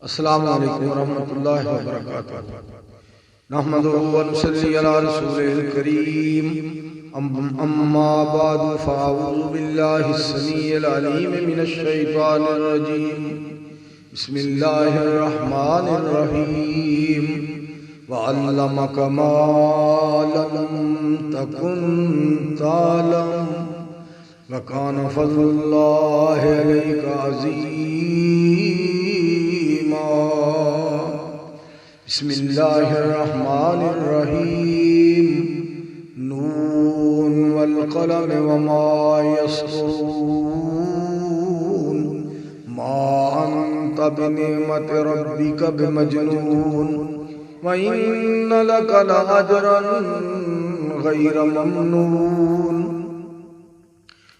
السلام علیکم ورحمۃ اللہ وبرکاتہ۔ نحمدہ ونصلی علی رسولہ الکریم، اما بعد فاعوذ باللہ السمیع العلیم من الشیطان الرجیم، بسم اللہ الرحمن الرحیم۔ وعلمک ما لم تکن تعلم وکان فضل اللہ علیک عظیما۔ بسم اللہ الرحمن الرحیم۔ نون والقلم وما یسطرون، ما انت بنعمت ربک بمجنون، وإن لک لأجرا غیر ممنون،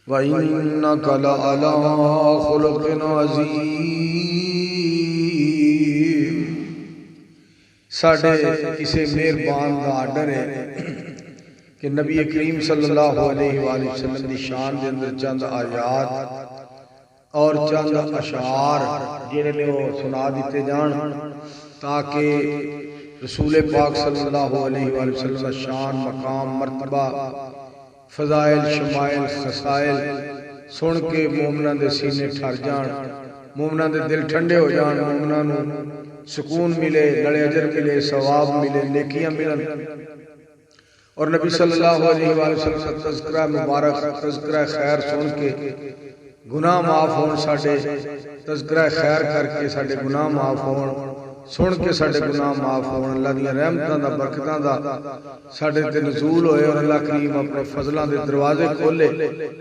وإنک لعلی خلق عظیم۔ ساڑھے کسی مہربان کا آرڈر ہے کہ نبی کریم صلی اللہ علیہ وآلہ وسلم دی شان دے اندر چند آیات اور چند اشعار جنہیں نے وہ سنا دیتے جان، تاکہ رسول پاک صلی اللہ علیہ وآلہ وسلم کا شان، مقام، مرتبہ، فضائل، شمائل، خصائل سن کے مومنان دے سینے ٹھر جان، مومنان دے دل ٹھنڈے ہو جان، مومنان سکون ملے، نڑے اجر ملے، ثواب ملے، نیکیاں ملن، اور نبی صلی اللہ علیہ وآلہ وسلم کا تذکرہ مبارک، تذکرہ خیر سن کے گناہ معاف ہون، ساڑھے تذکرہ خیر کر کے ساڑھے گناہ معاف ہون، سن کے ساڑھے گناہ معاف ہون، اللہ دیا رحمتاں دا، برکتاں دا ساڑھے تے نزول ہوئے، اور اللہ کریم اپنے فضلان دے دروازے کھولے۔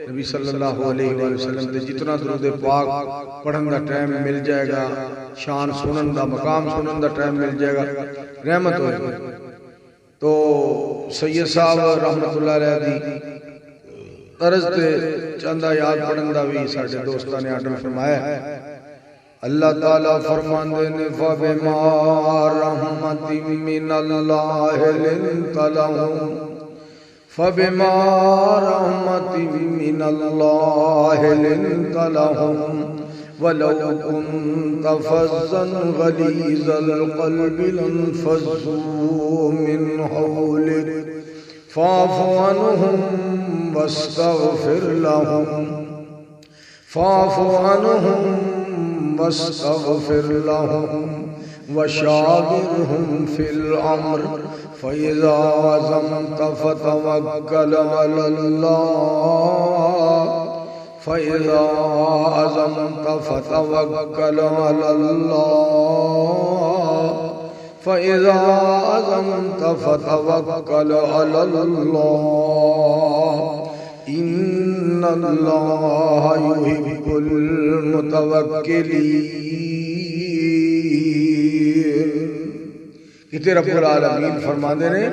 نبی صلی اللہ علیہ وآلہ وسلم دے جتنا درود پاک پڑھن دا ٹائم مل جائے گا، شان سنن دا، مقام سنن دا ٹائم مل جائے گا، رحمت ہوئے گا۔ تو سید صاحب رحمت اللہ علیہ دی طرز تے چندہ یاد پڑھن دا بھی ساڑھے دوستان نے آرڈر فرمایا ہے۔ اللہ تعالیٰ فرماندے نے فَبِمَا رَحْمَةٍ مِّنَ اللَّهِ لِنْتَ لَهُمْ، فَبِمَا رَحْمَةٍ مِّنَ اللَّهِ لِنْتَ لَهُمْ وَلَوْ كُنْتَ فَظًّا غَلِيظَ الْقَلْبِ لَانفَضُّوا مِنْ حَوْلِكَ فَاعْفُ عَنْهُمْ وَاسْتَغْفِرْ لَهُمْ، فَاعْفُ عَنْهُمْ واستغفر لهم وشاورهم في الأمر فإذا عزمت فتوكل على الله، فإذا عزمت فتوكل على الله، فإذا عزمت فتوكل على الله، إن اللہ يحب المتوکلین۔ کہتے رب العالمین فرما دے رہے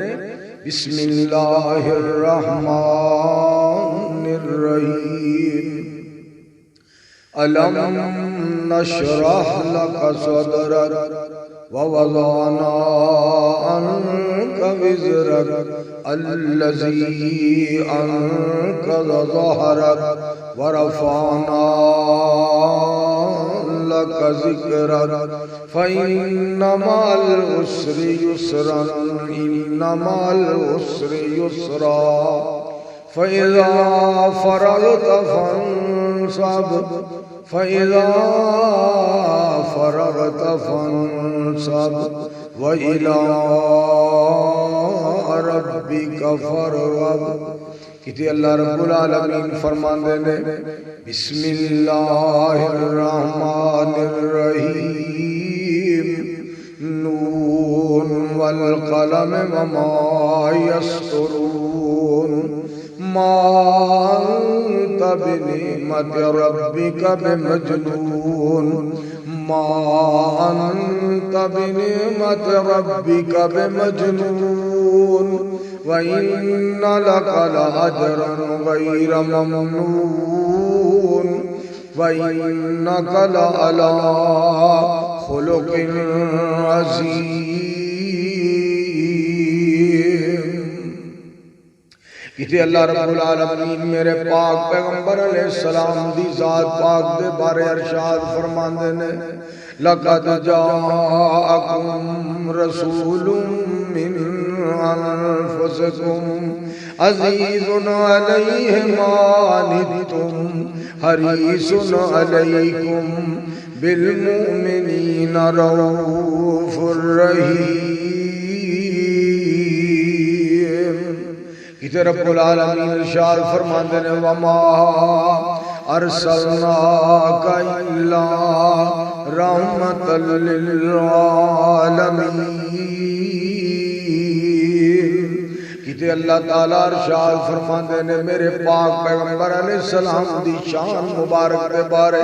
بسم اللہ الرحمن الرحیم۔ ألم نشرح لك صدرك ووضعنا عنك وزرك الذي أنقض ظهرك ورفعنا لك ذكرك فإن مع العسر يسرا، إن مع العسر يسرا، فإذا فرغت فانصب، فإذا فرغت فانصب وإلى ربك فارغب۔ کہتے اللہ رب العالمین فرمان دینے بسم اللہ الرحمن الرحیم۔ نون والقلم وما یسطرون، ما انت بنعمت ربک بمجنون، ما انت بنعمت ربک بمجنون، وَإِنَّ لَكَ لَأَجْرًا غَيْرَ مَمْنُونٍ، وَإِنَّكَ لَعَلَىٰ خُلُقٍ عَظِيمٍ۔ کہتے اللہ رب العالمین میرے پاک پیغمبر علیہ السلام دی ذات پاک دے بارے ارشاد فرماندے نے لقد جاءكم رسول من أنفسكم عزيز عليه ما عنتم حريص عليكم بالمؤمنين رؤوف رحيم. کہ رب العالمین ارشاد فرماتے ہیں وما ارسلناک الا رحمۃ للعالمین. کہ اللہ تعالیٰ ارشاد فرماتے ہیں میرے پاک پیغمبر علیہ السلام دی شان مبارک کے بارے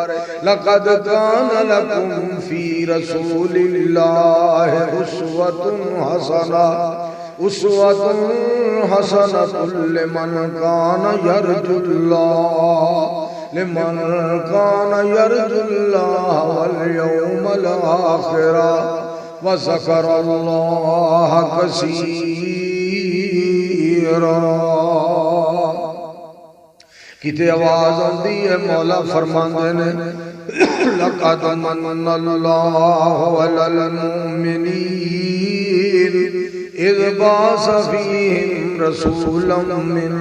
لقد کان لکم فی رسول اللہ اسوۃ حسنہ اسوۃ حسنۃ لمن کان یرجو اللہ والیوم الآخر وذکر اللہ کثیرا. کتے آواز آندی ہے مولا فرماندے نے لقد من اللہ علی المؤمنین اذ بعث فیہم رسولا من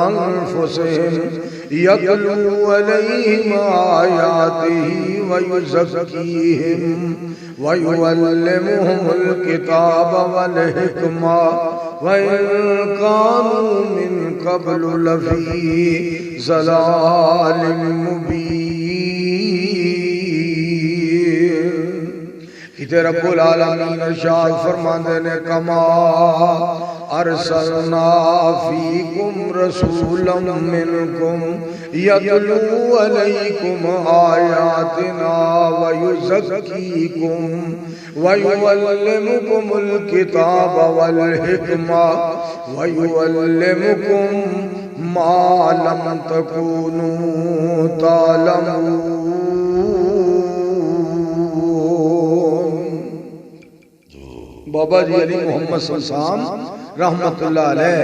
انفسہم یتلو علیہم آیاتہ ویزکیہم ویعلمہم الکتاب والحکمہ وَإِن كَانُوا مِن قَبْلُ لَفِي ضَلَالٍ مُبِينٍ. کہ رب العالمین ارشاد فرماتے ہیں کما ارسلنا فیکم رسولا منکم یتلو علیکم آیاتنا ویزکیکم وَيُعَلِّمُكُمُ الْكِتَابَ وَالْحِكْمَةَ وَيُعَلِّمُكُم مَّا لَمْ تَكُونُوا تَعْلَمُونَ. بابا جی علی محمد صلی اللہ علیہ وسلم رحمت اللہ علیہ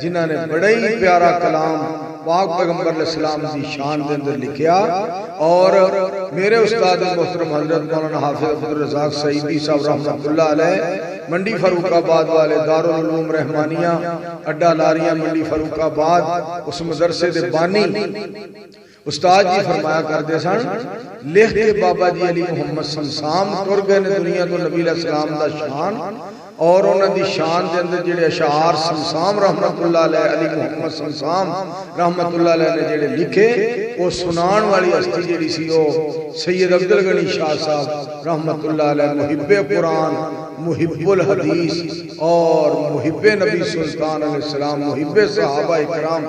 جنہاں نے بڑا ہی پیارا کلام پاک پیغمبر علیہ السلام دی شان دے اندر لکھیا. اور میرے استاد محترم حضرت مولانا حافظ عبدالرزاق سعیدی صاحب رحمت اللہ علیہ منڈی فاروق آباد والے دارالعلوم رحمانیہ اڈا لاریاں منڈی فاروق آباد اس مدرسے دے بانی استاد جی فرمایا کرتے سن لکھ کے بابا جی علی محمد صلی اللہ علیہ وسلم ٹر گئے نے دنیا تو نبی علیہ السلام دا شان اور انہوں دی شان دے اندر جڑے اشعار سمسام رحمت اللہ علیہ علی محمد سمسام رحمت اللہ علیہ نے جڑے لکھے وہ سنان والی ہستی جڑی سی وہ سید عبدالغنی شاہ صاحب رحمت اللہ علیہ محب قرآن محب الحدیث اور محب نبی سلطان علیہ السلام محب صحابہ اکرام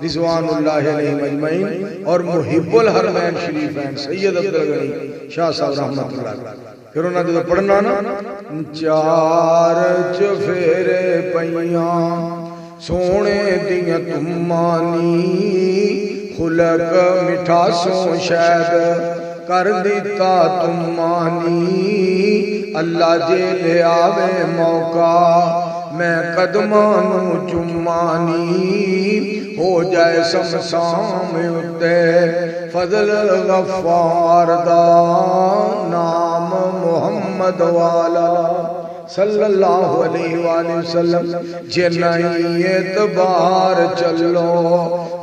رضوان اللہ علیہ مجمعین اور محب الحرمین شریفین سید عبدالغنی شاہ صاحب رحمت اللہ علیہ. پھر انہوں نے پڑھنا نا چار چفیرے پیاں سونے دیاں تمانی خلق مٹھا سو شاید کر دیتا تمانی اللہ جے لے آوے موقع میں قدمانو چمانی ہو جائے سمسام اتے فضل غفار دا نام محمد والا صلی اللہ علیہ وآلہ وسلم. جنائی اعتبار چلو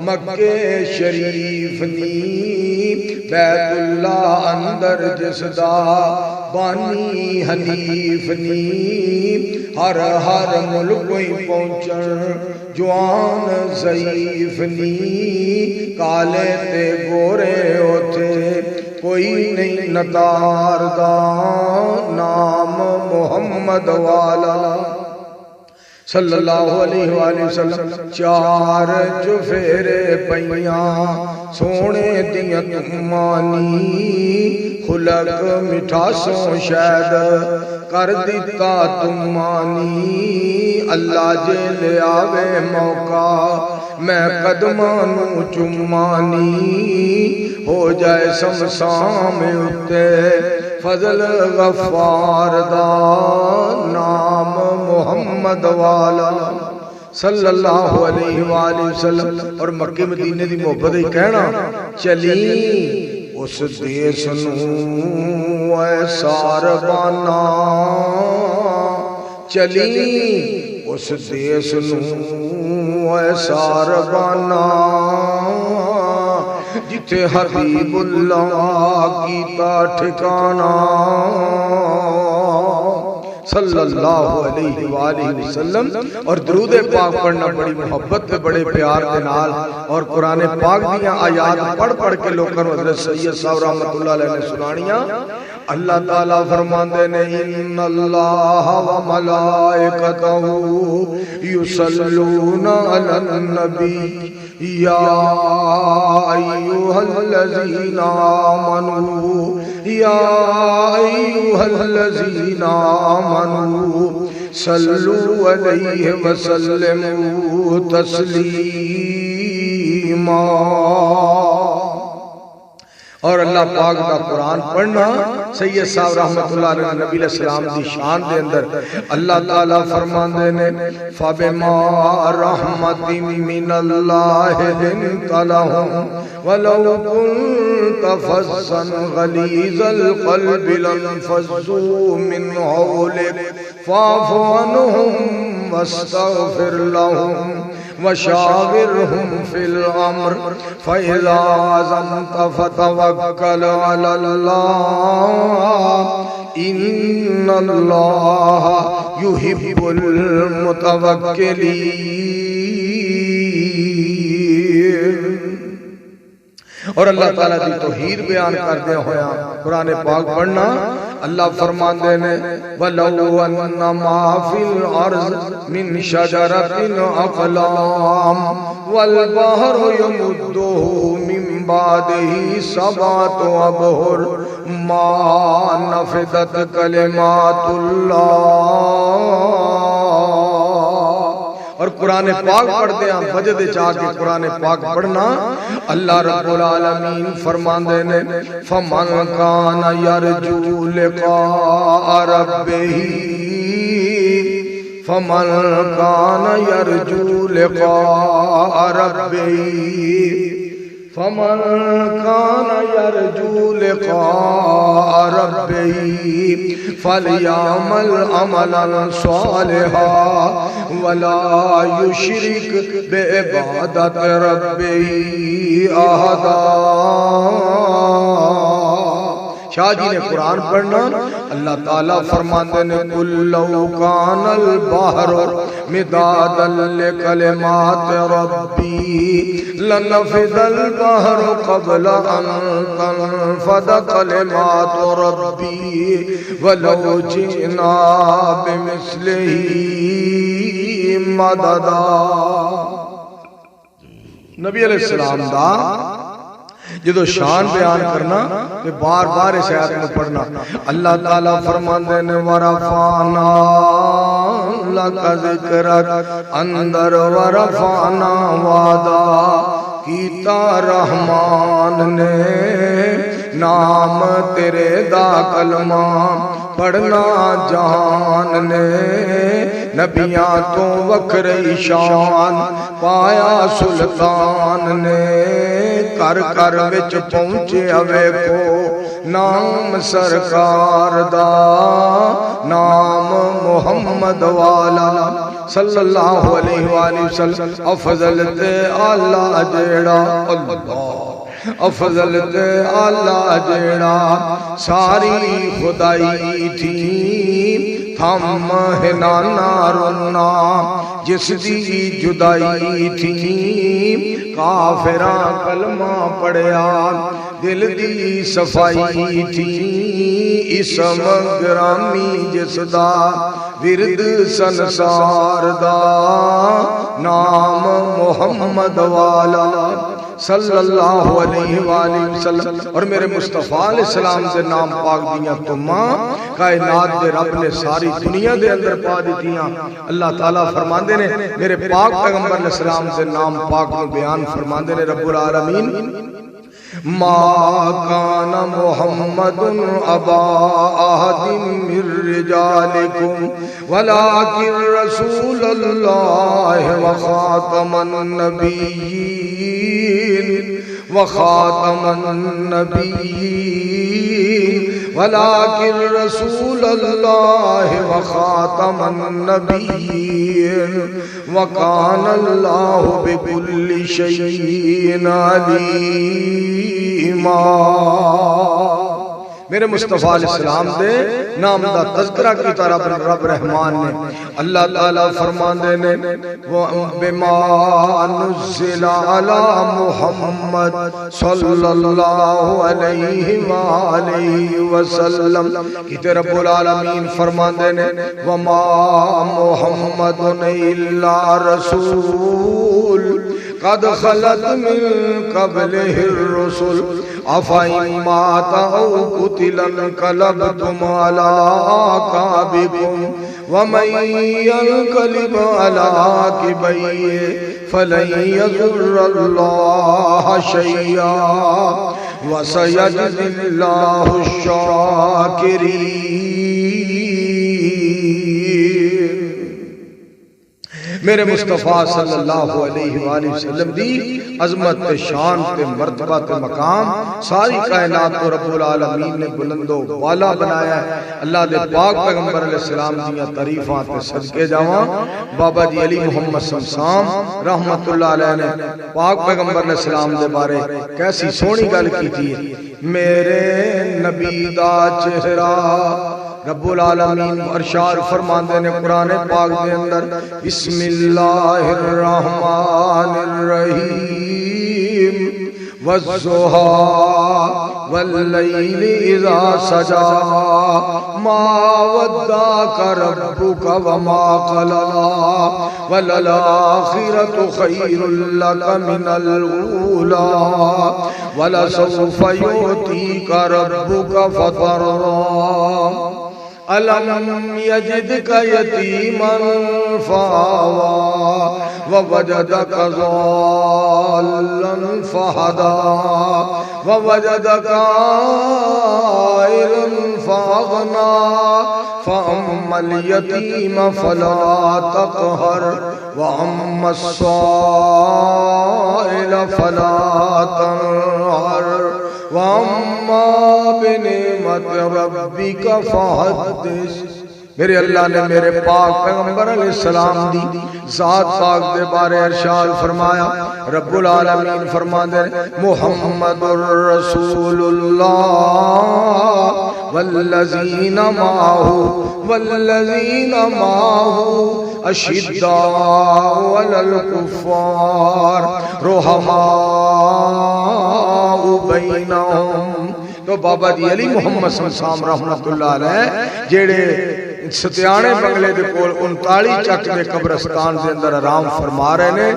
مکہ شریف نی بیت اللہ اندر جس دا بانی حنیف نی ہر ہر ملک پہنچن جوان ضعیف نی کالے تے گورے ہوتے کوئی نہیں نتار دا نام محمد والا صلی اللہ علیہ وآلہ وسلم. چار چفیرے پیاں سونے دیاں تمانی خلق مٹھا سو شاید کر دیتا تمانی اللہ جے لے آوے موقع میں قدمانو چمانی ہو جائے سمسام اتے فضل غفار دا نام محمد والا صلی اللہ علیہ وآلہ وسلم. اور مکہ مدینے دی محبت ہی کہنا چلی اس دیس نو اے ساربانا چلی اس دیس نو اے ساربانا جتھے حبیب اللہ کیتا ٹھکانا صلی اللہ علیہ وآلہ وسلم. اور درود پاک پڑھنا بڑی محبت تے بڑے پیار دے نال اور قرآن پاک دیاں آیات پڑھ پڑھ کے لوگوں کو حضرت سید صاحب رحمۃ اللہ علیہ نے سنانیاں. اللہ تعالیٰ فرماندے نے ان اللہ و ملائکتہ یصلون علی النبی یا ایھا الذین آمنوا یا ایھا الذین آمنوا صلوا علیہ وسلموا تسلیما. اور اللہ پاک دا قرآن پڑھنا سید صاحب رحمت اللہ علیہ نبی علیہ السلام دی شان دے اندر اللہ تعالیٰ فرماندے نے فَبِمَا رَحْمَةٍ مِّنَ اللَّهِ لِنْتَ لَهُمْ وَلَوْ كُنْتَ فَظًّا غَلِيظَ الْقَلْبِ لَانفَضُّوا مِنْ حَوْلِكَ فَاعْفُ عَنْهُمْ وَاسْتَغْفِرْ لَهُمْ وَشَاوِرْهُمْ فِي الْأَمْرِ فَإِذَا عَزَمْتَ فَتَوَكَّلْ عَلَى اللَّهِ إِنَّ اللَّهَ يُحِبُّ الْمُتَوَكِّلِينَ. اور اللہ تعالیٰ دی توحید بیان کردے ہویا قرآن پاک پڑھنا اللہ فرماندے نے وَلَوْ أَنَّ مَا فِي الْأَرْضِ مِنْ شَجَرَةٍ أَقْلَامٍ وَالْبَحْرُ يَمُدُّهُ مِنْ بَعْدِهِ سَبْعَةُ أَبْحُرٍ مَا نَفِدَتْ كَلِمَاتُ اللَّهِ. اور قرآن پاک پڑھ دیا وجد چاہ کے قرآن پاک پڑھنا اللہ رب العالمین فرماندے نے فَمَنْ كَانَ يَرْجُو لِقَاءَ رَبِّهِ فَمَنْ كَانَ يَرْجُو لِقَاءَ رَبِّهِ فَمَنْ كَانَ يَرْجُو لِقَاءَ رَبِّهِ فَلْيَعْمَلْ عَمَلًا صَالِحًا وَلَا يُشْرِكْ بِعِبَادَةِ رَبِّهِ أَحَدًا. شاہ جی نے قرآن پڑھنا اللہ تعالیٰ فرماندے نے قُلْ لَوْ كَانَ الْبَحْرُ مِدَادًا لِكَلِمَاتِ رَبِّي لَنَفِدَ الْبَحْرُ قَبْلَ أَن تَنفَدَ كَلِمَاتُ رَبِّي وَلَوْ جِئْنَا بِمِثْلِهِ مَدَدًا. نبی علیہ السلام دا جدو شان بیان کرنا کہ بار بار اس آیت میں پڑھنا اللہ تعالیٰ فرماندے نے وَرَفَعْنَا لَكَ ذِكْرَكَ اندر وَرَفَعْنَا وَعْدًا کیتا رحمان نے نام تیرے دا کلمہ پڑھنا جہان نے نبیاں تو وکری شان پایا سلطان نے کر کر وچ پہنچے اوے کو نام سرکار دا نام محمد والا صلی اللہ علیہ وآلہ وسلم افضل تے اللہ جیڑا اللہ افضل تے اللہ جیڑا ساری خدائی تھی تھم ہنانا رونا جس دی جدائی تھی کافراں کلمہ پڑھیا دل دی صفائی تھی اسم گرامی جس دا ورد سنسار دا نام محمد والا صلی اللہ علیہ وآلہ وسلم. اور میرے مصطفیٰ علیہ السلام سے نام پاک دیاں تو ماں کائنات دے رب نے ساری دنیا دے اندر پا دیتیاں. اللہ تعالیٰ فرماندے نے میرے پاک پیغمبر علیہ السلام سے نام پاک میں بیان فرماندے نے رب العالمین ما كان محمد أبا أحد من رجالكم ولكن رسول الله وخاتم النبيين وخاتم النبیین ولکن رسول اللہ وخاتم النبیین وکان اللہ بکل شیء علیما۔ میرے مصطفیٰ علیہ السلام دے نام دا تذکرہ کی طرح رب رحمان نے اللہ تعالیٰ فرماندے نے بما نزل علی محمد صلی اللہ علیہ وآلہ وسلم کی رب العالمین فرماندے نے وما محمد الا رسول قد خلت من قبلہ الرسل افإن مات او قتل انقلبتم على أعقابكم ومن ينقلب على عقبيه فلن يضر الله شيئا وسيجزي الله الشاكرين۔ میرے مصطفیٰ صلی اللہ علیہ وآلہ وسلم دی عظمت تے شان تے مرتبہ تے مقام ساری کائنات کو رب العالمین نے بلند و بالا بنایا ہے۔ اللہ دے پاک پیغمبر علیہ السلام دیاں تعریفاں تے صدقے جاواں۔ بابا جی علی محمد سمسام رحمت اللہ علیہ نے پاک پیغمبر علیہ السلام دے بارے کیسی سونی گل کی تھی۔ میرے نبی دا چہرہ رب العالمین ارشاد فرماندے نے قرآن پاک دے اندر بسم اللہ الرحمن الرحیم والضحیٰ واللیل اذا سجا ما ودعک ربک وما قلى وللآخرۃ خیر لک من الاولی ولسوف یؤتیک ربک فترضی ألم يجدك يتيما فآوى ووجدك ضالا فهدى ووجدك عائلا فأغنى فأما اليتيم فلا تقهر وأما السائل فلا تنهر وَأَمَّا بِنِعْمَةِ رَبِّكَ فَحَدِّثْ۔ میرے اللہ نے میرے پاک پیغمبر علیہ السلام دی ذات پاک دے بارے ارشاد فرمایا۔ رب العالمین فرماندے محمد الرسول اللہ والذین معہ اشداء علی الکفار رحماء بینہم۔ تو بابا جی علی محمد سمسام رحمت اللہ علیہ جیڑے ستیانے بنگلے دے کول 39 چک دے قبرستان دے اندر آرام فرما رہے نے۔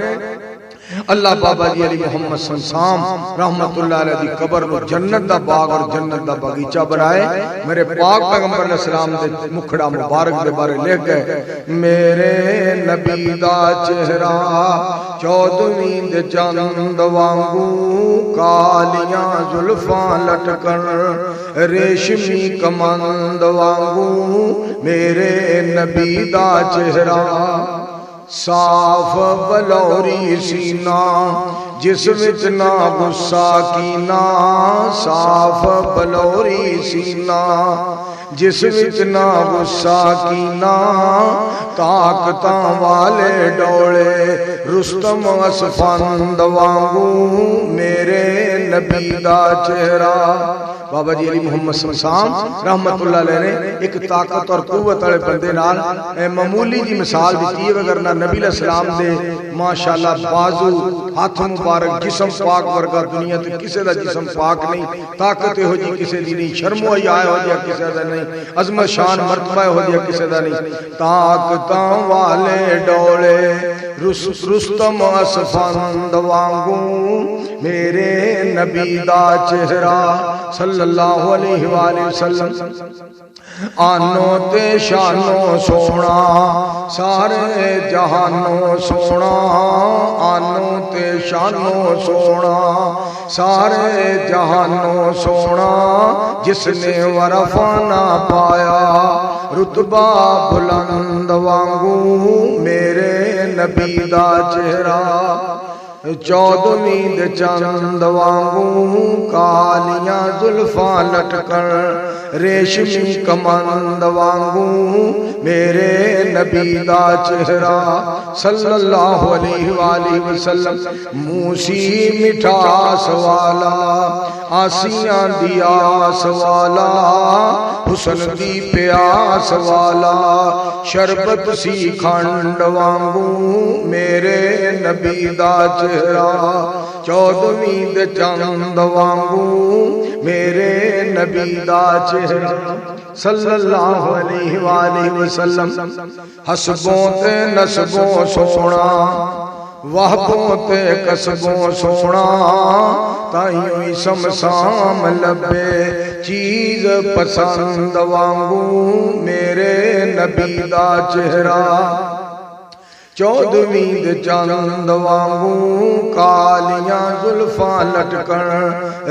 اللہ بابا جی علی محمد سمسام رحمت اللہ علیہ دی قبر کو جنت دا باغ اور جنت دا باغیچہ بنائے۔ میرے پاک پیغمبر علیہ السلام دے مکھڑا مبارک دے بارے لکھ گئے میرے نبی دا چہرہ 14ویں دے چاند وانگو کالیاں زلفاں لٹکن ریشمی کمند وانگو میرے نبی دا چہرہ صاف بلوری سینہ جس وچ نہ غصہ کینا صاف بلوری سینہ جس وچ نہ غصہ کینا طاقتاں والے ڈولے رستم اسفند وانگو میرے نبی دا چہرہ۔ بابا جی علی محمد سمسام رحمت اللہ علیہ نے ایک طاقت اور قوت والے بندے نال معمولی جی مثال دیتی ہے، وگرنہ نبی علیہ السلام دے ماشاءاللہ بازو ہاتھ مبارک جسم پاک ورگا دنیا تے کسے دا جسم پاک نہیں، طاقت ہو جی کسے دی نہیں، شرم و حیا ہو جی کسے دا نہیں، عظمت شان مرتبہ ہو جی کسے دا نہیں، طاقتاں والے ڈولے رستم اسفند وانگو میرے نبی دا چہرہ صلی اللہ علیہ وآلہ وسلم۔ آنو تے شانو سونا سارے جہانو سونا آنو تے شانو سونا سارے جہانو سونا جس نے ورفا نہ پایا رتبہ بلند وانگو میرے نبی دا چہرہ۔ چودھویں دے چند وانگوں کالیاں زلفاں لٹکن ریشمی کمند وانگوں میرے نبی دا چہرہ صلی اللہ علیہ وآلہ وسلم موسی مٹھاس والا آسیاں دی آس والا حسن دی پیاس والا شربت سی کھنڈ وانگوں میرے نبی دا چہرہ چودھویں دے چند وانگوں میرے نبی دا چہرہ صلی اللہ علیہ وآلہ وسلم حسبوں تے نسبوں سونا وحبوں تے کسبوں سونا تائیوں سمسام لبے چیز پسند وانگوں میرے نبی دا چہرہ چودھویں دے چند وانگوں کالیاں زلفاں لٹکن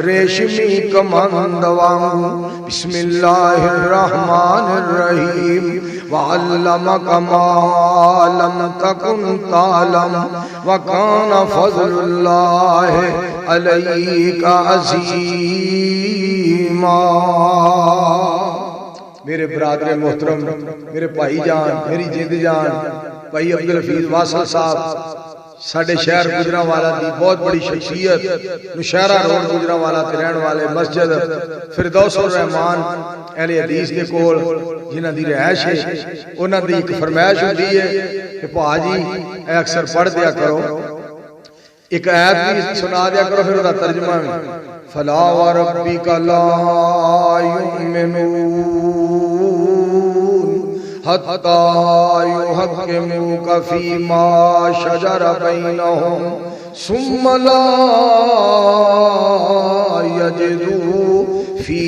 ریشمی کمند وانگوں بسم اللہ الرحمن الرحیم وعلمک ما لم تکن تعلم وکان فضل اللہ علیک عظیما۔ میرے برادر محترم، میرے بھائی جان، میری جد جان بھائی عبدالحفیظ واصل صاحب ساڑھے شہر گجرانوالہ دی بہت بڑی شخصیت نشہرہ روڈ گجرانوالہ تے رہن والے مسجد فردوس الرحمان اہل حدیث کے کول جنہ دی رہائش ہے انہاں دی ایک فرمائش ہوتی ہے کہ پا جی اے اکثر پڑھ دیا کرو، ایک آیت بھی سنا دیا کرو، پھر دا ترجمہ میں فلا وربک لا یؤمنون حتی یحکموک فیما شجر بینہم ثم لا یجدوا فی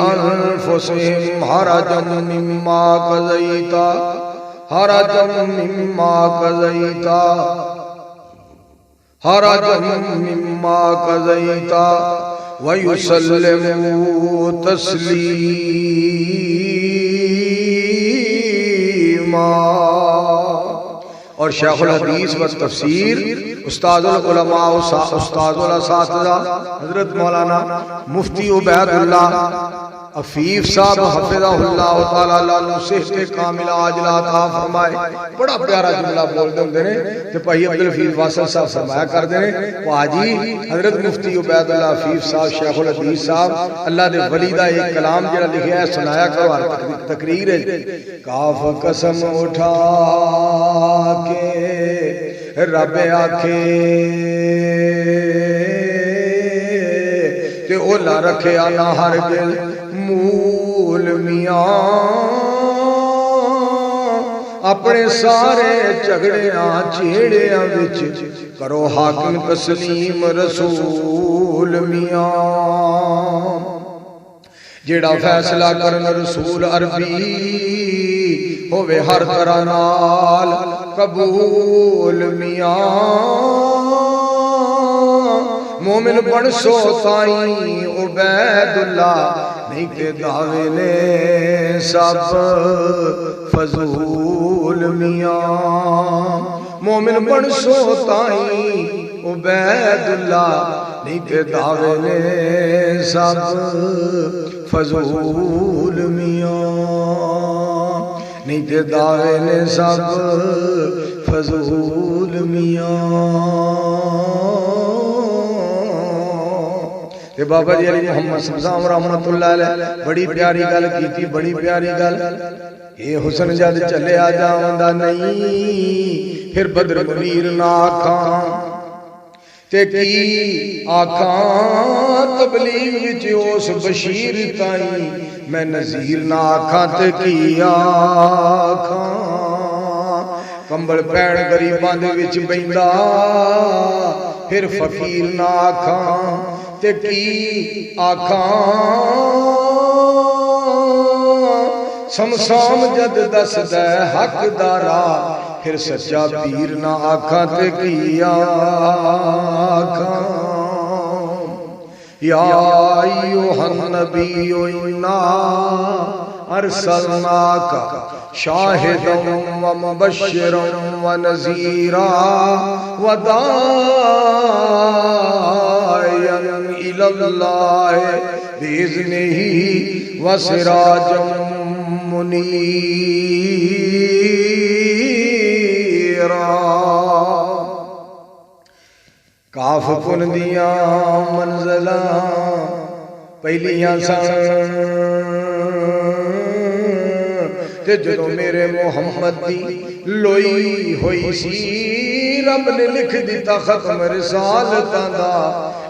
انفسہم حرجا مما قضیت ویسلموا تسلیما۔ اور شیخ الحدیث و تفسیر استاد العلماء استاد الاساتذہ حضرت مولانا مفتی عبید اللہ عفیف صاحب حفظہ اللہ تعالیٰ عنہ صحت کاملہ عاجلہ عطا فرمائے، بڑا پیارا جملہ بول دے ہوندے نے تے بھائی عبدالحفیظ واصل صاحب فرمایا کر دے نے واجی حضرت مفتی عبید اللہ عفیف صاحب شیخ الحدیث صاحب اللہ دے ولی دا ایک کلام جڑا لکھیا ہے سنایا کرو، تقریر ہے کاف قسم اٹھا کے رب آکھے تے اولا رکھے آنا ہرگز مول میاں اپنے سارے جھگڑیاں چیڑیاں وچ کرو حاکم تسلیم رسول میاں، جیڑا فیصلہ کرن رسول عربی ہووے ہر طرح نال قبول میاں، مومن بن سو تائیں عبید اللہ نہیں کہ دعوے نے سب فضول میاں، مومن بن سو تائیں عبید اللہ نہیں کہ دعوے نے سب فضول میاں، نہیں کہ دعوے نے سب فضول میاں۔ بابا جی علی محمد صاحب رحمت اللہ علیہ بڑی پیاری گل کی تھی، بڑی پیاری گل، یہ حسن جد چلے آ جاوندا نہیں پھر بدر منیر نہ آکھاں تے کی آکھاں تبلیغ وچ اس بشیر تائیں میں نذیر نہ آکھاں تے کی آکھاں، کمبل پین غریباں دے وچ بیندا پھر فقیر نہ آکھاں تے کی آکھاں، سمسام جد دسدے حق دارا پھر سچا پیر نہ آکھاں تے کی آکھاں، یا ایوہ النبی انا ارسلناک شاہدا ومبشرا ونذیرا وداعیا الی اللہ باذنہ وسراجا منیرا۔ کاف کن دیاں منزلاں پہلیاں سن تے جدوں میرے محمد دی لوئی ہوئی سی رب نے لکھ دیتا ختم رسالتاں دا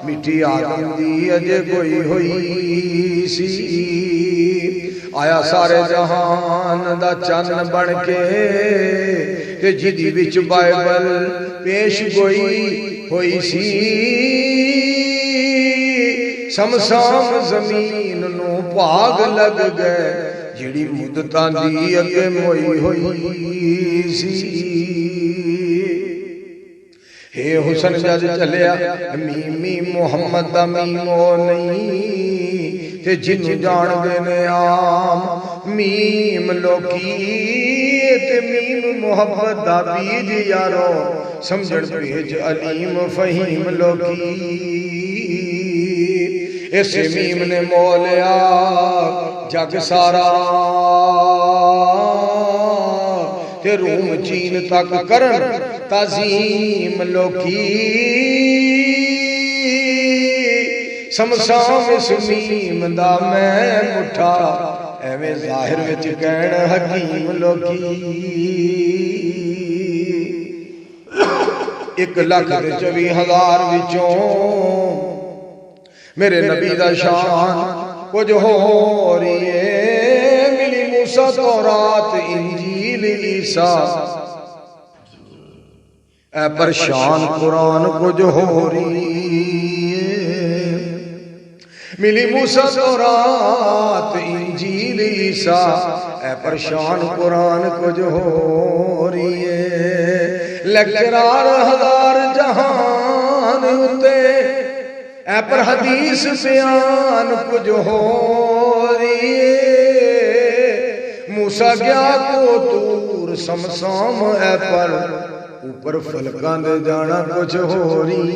مٹی آدم دی اجے کوئی ہوئی سی۔ آیا سارے جہان دا چن بن کے تے جدی وچ بائبل پیش گوئی ہوئی سی۔ سمسام زمین نو پاگ لگ گئے جڑی مدتاں دی اگے موئی ہوئی سی۔ ہے حسن جد چلیا میمی محمد دا میمو نہیں تے جن جان دینے عام میم لوکی تے میم محمد دا بیج یارو سمجھڑ پیج علیم فہیم لوکی۔ اس میم نے مولیا جگ سارا تے روم چین تک کرن تعظیم لوکی۔ سمسام اس میم دا میں مٹھا ایویں ظاہر وچ کہن حکیم لوکی۔ 1,24,000 وچوں میرے نبی دا شان کچھ ہو رہی ہے۔ ملی موسیٰ تورات انجیل عیسیٰ اے پرشان قرآن کچھ ہو رہی ہے۔ ملی موسیٰ تورات انجیل عیسیٰ اے پرشان قرآن کچھ ہو رہی ہے۔ لیکرار ہزار جہان ہوتے اے پر حدیث بیان کچھ ہو رہی ہے۔ موسیٰ گیا کو تور سمسام اے پر اوپر فلکاں دے جانا کچھ ہو رہی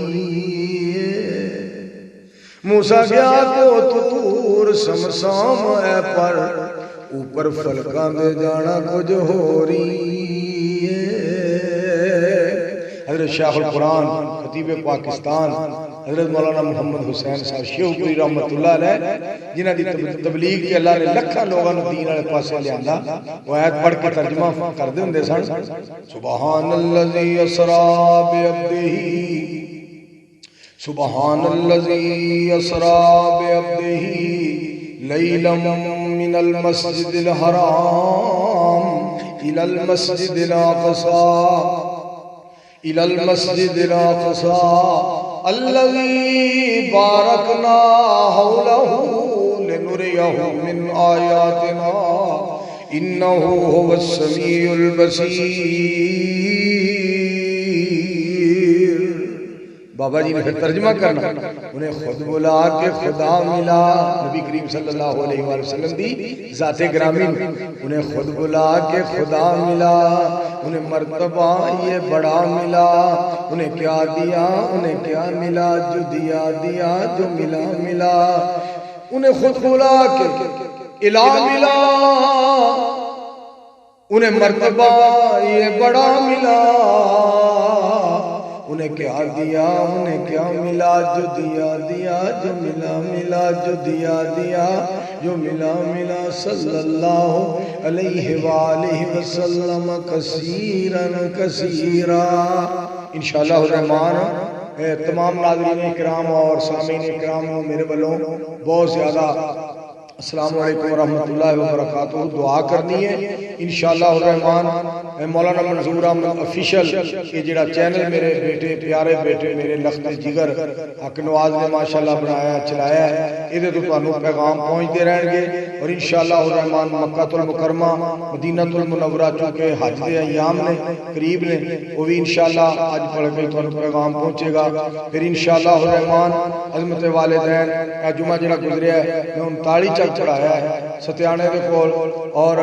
ہے۔ موسیٰ گیا کو تور سمسام اے پر اوپر فلکاں دے جانا کچھ ہو رہی ہے۔ حضرت شیخ القرآن خطیب پاکستان حضرت مولانا محمد حسین صاحب شیوپوری رحمت اللہ علیہ جنہ دی تبلیغ کے اللہ نے لکھاں لوگاں نو دین والے پاسے لے آندا وہ آیت پڑھ کے ترجمہ کر دے ہوندے سن۔ سبحان الذی اسرا بعبدہ سبحان الذی اسرا بعبدہ لیلا من المسجد الحرام الى المسجد الاقصى إلى المسجد الأقصى الذي باركنا حوله لنريه من آياتنا إنه هو السميع البصير۔ بابا جی نے پھر ترجمہ کرنا انہیں خود بلا کے خدا ملا۔ نبی کریم صلی اللہ علیہ وآلہ وسلم دی ذات گرامی انہیں خود بلا کے خدا ملا۔ انہیں مرتبہ یہ بڑا ملا۔ انہیں کیا دیا انہیں کیا ملا جو دیا دیا جو ملا ملا۔ انہیں خود بلا کے الہ ملا۔ انہیں مرتبہ یہ بڑا ملا۔ انہیں کیا دیا انہیں کیا ملا جو دیا دیا جو ملا ملا جو دیا دیا جو ملا ملا۔ صلی اللہ علیہ وآلہ وسلم کثیرا کثیرا۔ انشاءاللہ الرحمن تمام ناظرین اکرام اور سامعین اکرام میرے بلوں بہت زیادہ السلام علیکم ورحمۃ اللہ وبرکاتہ دعا کرنی ہے انشاءاللہ الرحمن۔ مولانا منظور احمد آفیشل یہ جڑا چینل میرے بیٹے پیارے بیٹے میرے لخت جگر حق نواز نے ماشاءاللہ بنایا چلایا ہے، یہ تو تانوں پیغام پہنچتے رہیں گے۔ اور انشاءاللہ الرحمن مکہ المکرمہ مدینہ المنورہ چونکہ حج دے ایام نے قریب نے وہ بھی انشاءاللہ آج پڑھ کے تانوں پیغام پہنچے گا۔ پھر انشاءاللہ الرحمن عظمت والدین کا جمعہ جڑا گزریا ہے میں 39 تک پڑھایا ہے ستیانے کے کول، اور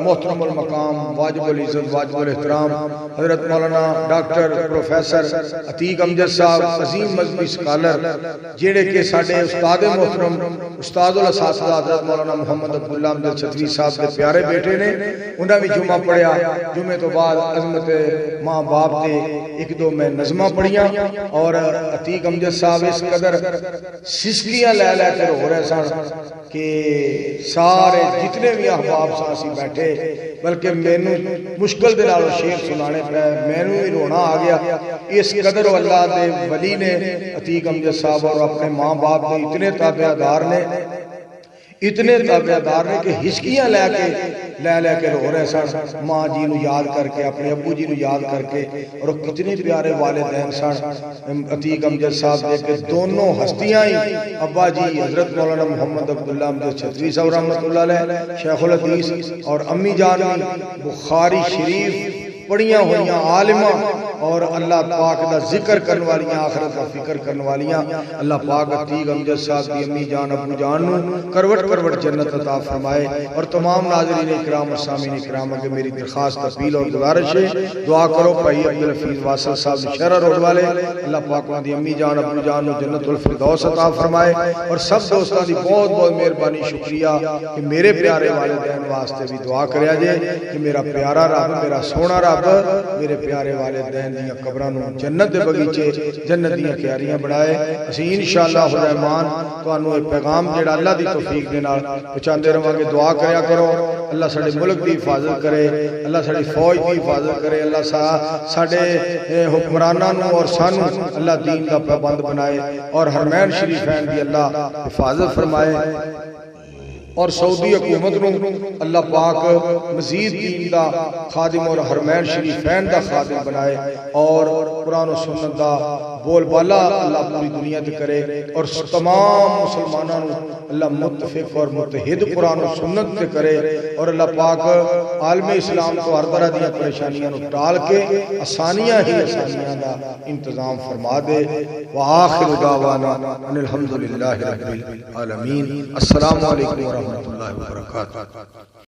محترم المقام واجب العزت واجب الاحترام حضرت مولانا ڈاکٹر پروفیسر عتیق امجد صاحب عظیم مذہبی سکالر جڑے کہ ساڈے استاد محترم استاد الاساتذہ حضرت مولانا محمد عبداللہ امجد چھتوی صاحب کے پیارے بیٹے نے، انہاں بھی جمعہ پڑھیا، جمعے تو بعد عظمت ماں باپ تے ایک دو میں نظمہ پڑھیاں، اور عتیق امجد صاحب اس قدر سسکیاں لے لے کر ہو رہے سن کہ سارے جتنے بھی احباب سانسی بیٹھے، بلکہ مینوں مشکل دے نال شعر سنانے پہ مینوں ہی رونا آ گیا، اس قدر اللہ دے ولی نے عتیق امجد صاحب اور اپنے ماں باپ دے اتنے تابعدار نے کہ ہچکیاں لے کے رو رہے سن، ماں جی نو یاد کر کے، اپنے ابو جی نو یاد کر کے، اور کتنے پیارے والدین سن عتیق امجد صاحب دے کہ دونوں ہستیاں ہی ابا جی حضرت مولانا محمد عبداللہ امجد چھتوی صاحب رحمۃ اللہ علیہ شیخ الحدیث، اور امی جان بخاری شریف پڑھیاں ہوئیاں عالمہ، اور اللہ پاک دا ذکر کرنے والیاں، آخرت کا فکر کرنے والیاں، اللہ پاک عتیق امجد صاحب کی امی جان ابو جان نو کروٹ جنت عطا فرمائے، اور تمام ناظرین اکرام اور سامعین اکرام کے میری درخواست اپیل اور گزارش ہے، دعا کرو بھائی عبدالحفیظ واصل صاحب شہرہ روڈ والے، اللہ پاک دی امی جان ابو جان نو جنت الفردوس عطا فرمائے، اور سب دوستاں دی بہت بہت مہربانی شکریہ کہ میرے پیارے والدین واسطے بھی دعا کریا جے کہ میرا پیارا رب، میرا سونا رب میرے پیارے والدین دیاں قبراں نو جنت دے بغیچے، جنت دیاں کیاریاں بنائے۔ اسی انشاءاللہ الرحمن تانوں اے پیغام جڑا اللہ دی توفیق دے نال پہنچاندے رہواں گے، دعا کریا کرو اللہ ساڈے ملک دی حفاظت کرے، اللہ ساڈی فوج دی حفاظت کرے، اللہ ساڈے حکمراناں نو اور سانو اللہ دین دا پابند بنائے، اور حرمین شریفین دی اللہ حفاظت فرمائے، اور سعودی حکومت نو اللہ پاک مزید دین دا خادم اور حرمین شریفین دا خادم بنائے، اور قرآن و سنت دا بول بالا اللہ پوری دنیا تے کرے، اور تمام مسلمانوں نو اللہ متفق اور متحد قرآن و سنت تے کرے، اور اللہ پاک عالم اسلام تو ہر طرح دیا پریشانیاں نو ٹال کے آسانیاں دا انتظام فرما دے۔ وآخر دعوانا ان الحمدللہ رب العالمین۔ السلام علیکم ورحمۃ اللہ وبرکاتہ۔